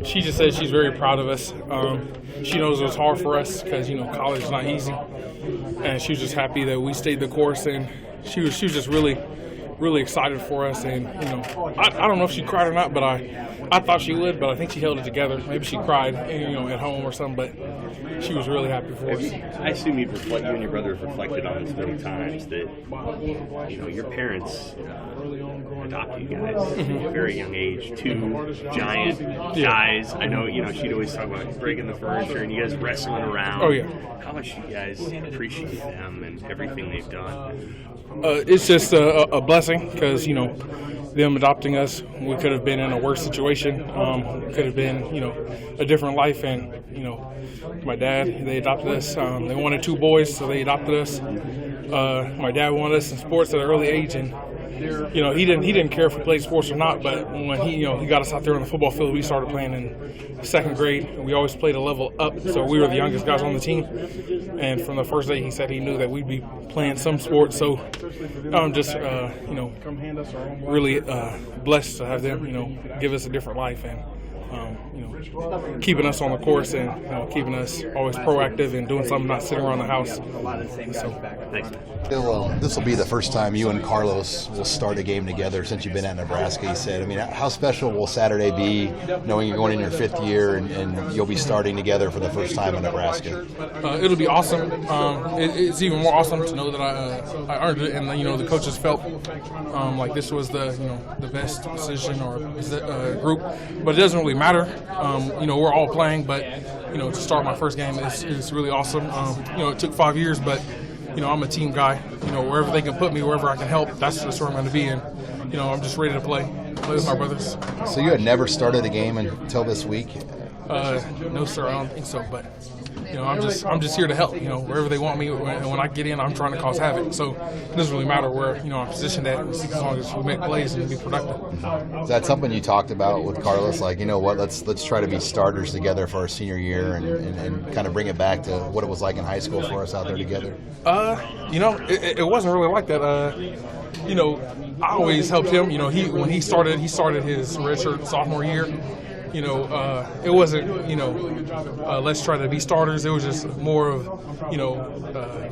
She just said she's very proud of us. She knows it was hard for us because, college is not easy. And she was just happy that we stayed the course. And she was just really excited for us. And, I don't know if she cried or not, but I thought she would, but I think she held it together. Maybe she cried, at home or something, but she was really happy for us. I assume you and your brother have reflected on this many times that, your parents adopted you guys at a very young age, two giant guys. I know, she'd always talk about breaking the furniture and you guys wrestling around. Oh, yeah. How much do you guys appreciate them and everything they've done? It's just a blessing because, them adopting us, we could have been in a worse situation. Could have been, a different life. And, my dad, they adopted us. They wanted two boys, so they adopted us. My dad wanted us in sports at an early age, and he didn't care if we played sports or not. But when he got us out there on the football field, we started playing in second grade. We always played a level up, so we were the youngest guys on the team. And from the first day, he said he knew that we'd be playing some sports. So I'm just really blessed to have them give us a different life and keeping us on the course and keeping us always proactive and doing something, not sitting around the house. Thanks. This will be the first time you and Carlos will start a game together since you've been at Nebraska, he said. How special will Saturday be, knowing you're going in your fifth year and you'll be starting together for the first time in Nebraska? It'll be awesome. It's even more awesome to know that I earned it, and the coaches felt like this was the best decision or group. But it doesn't really matter. We're all playing, but to start my first game is really awesome. It took 5 years, but I'm a team guy. Wherever they can put me, wherever I can help, that's where I'm going to be. And I'm just ready to play with my brothers. So you had never started a game until this week? No, sir, I don't think so. But I'm just here to help. Wherever they want me, and when I get in, I'm trying to cause havoc. So it doesn't really matter where I'm positioned at, as long as we make plays and be productive. Is that something you talked about with Carlos? Like, let's try to be starters together for our senior year and kind of bring it back to what it was like in high school for us out there together. It wasn't really like that. I always helped him. When he started his redshirt sophomore year. It wasn't, let's try to be starters. It was just more of,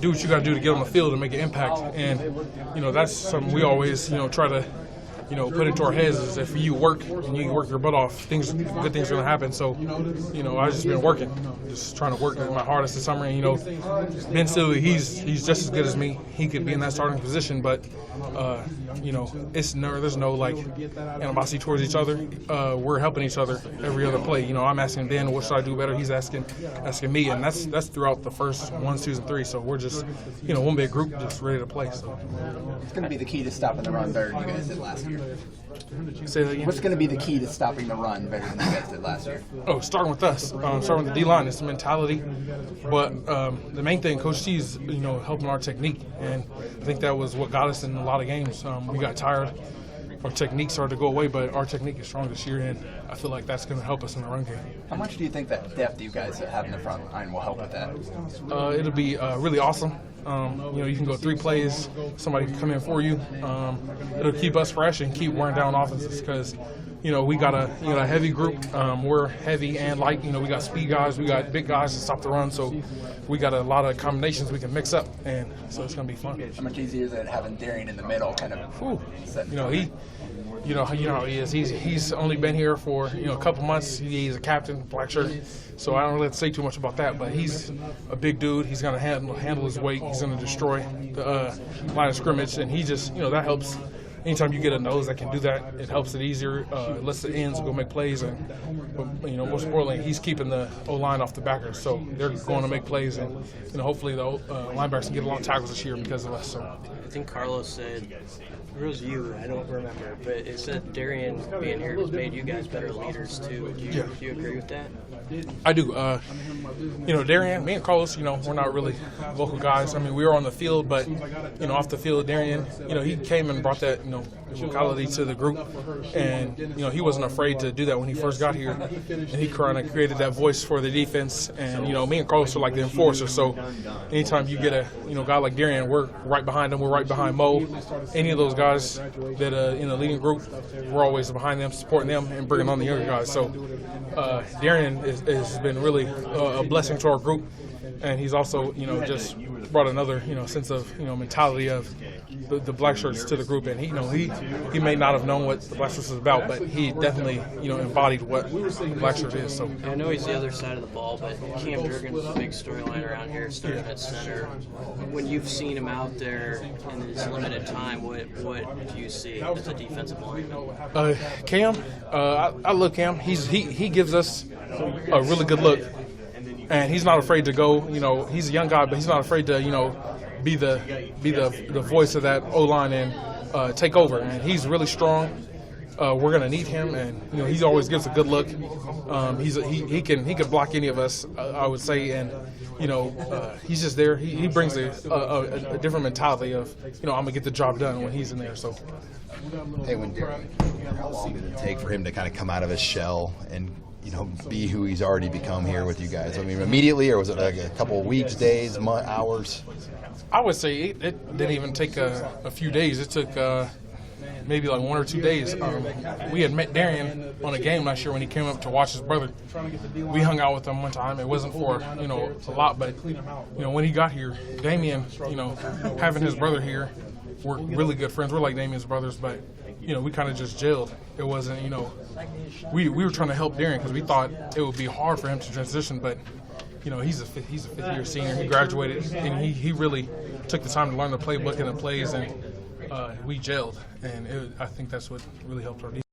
do what you got to do to get on the field and make an impact. And, that's something we always, try to, put into our heads is if you work and you work your butt off, good things are going to happen. So, I've just been working, just trying to work my hardest this summer. And, Ben Steele, he's just as good as me. He could be in that starting position, but, there's no animosity towards each other. We're helping each other every other play. I'm asking Ben, what should I do better? He's asking me, and that's throughout the first 1, 2, and 3. So we're just, one big group, just ready to play. So it's going to be the key to stopping the run better than you guys did last year. Say that again? What's going to be the key to stopping the run better than you guys did last year? Oh, starting with us. Starting with the D-line. It's the mentality. But the main thing, Coach T is, helping our technique. And I think that was what got us in a lot of games. We got tired. Our technique started to go away, but our technique is strong this year, and I feel like that's going to help us in the run game. How much do you think that depth you guys have in the front line will help with that? It'll be really awesome. You can go 3 plays, somebody can come in for you. It'll keep us fresh and keep wearing down offenses because, we got a heavy group. We're heavy and light. We got speed guys, we got big guys to stop the run, so we got a lot of combinations we can mix up, and so it's going to be fun. How much easier is it having Darian in the middle, kind of? How he is. He's only been here for a couple months. He's a captain, black shirt. So I don't really have to say too much about that. But he's a big dude. He's going to handle his weight. He's going to destroy the line of scrimmage, and he just that helps. Anytime you get a nose that can do that, it helps it easier. It lets the ends go make plays, and most importantly, he's keeping the O-line off the backers, so they're going to make plays, and hopefully the linebackers can get a lot of tackles this year because of us. So I think Carlos said, it was you, I don't remember, but it said Darian being here has made you guys better leaders too. Do you agree with that? I do. Darian, me and Carlos, we're not really vocal guys. I mean, we were on the field, but, off the field, Darian, he came and brought that, vocality to the group. And, he wasn't afraid to do that when he first got here. And he kind of created that voice for the defense. And, me and Carlos are like the enforcers. So anytime you get a, guy like Darian, we're right behind him. We're right behind Mo. Any of those guys that in the leading group, we're always behind them, supporting them, and bringing on the younger guys. So Darian has been really a blessing to our group, and he's also, just brought another, sense of, mentality of the black shirts to the group. And he may not have known what the black shirts was about, but he definitely, embodied what the black shirt is. So I know he's the other side of the ball, but Cam Durgan's a big storyline around here, starting at center. When you've seen him out there in his limited time, what do you see as a defensive lineman? Cam, I love Cam. He gives us a really good look, and he's not afraid to go. He's a young guy, but he's not afraid to be the voice of that O-line and take over. And he's really strong. We're going to need him, and he always gives a good look. He can block any of us, I would say, and he's just there. He brings a different mentality of I'm gonna get the job done when he's in there. So, hey, how long did it take for him to kind of come out of his shell and be who he's already become here with you guys? I mean, immediately, or was it like a couple of weeks, days, months, hours? I would say it didn't even take a few days. It took maybe like 1 or 2 days. We had met Darian on a game last year when he came up to watch his brother. We hung out with him one time. It wasn't for a lot, but when he got here, Damian, having his brother here, we're really good friends. We're like Damian's brothers, but we kind of just gelled. It wasn't, we were trying to help Darian because we thought it would be hard for him to transition, but he's a fifth-year senior. He graduated, and he really took the time to learn the playbook and the plays, and we gelled. And I think that's what really helped our defense.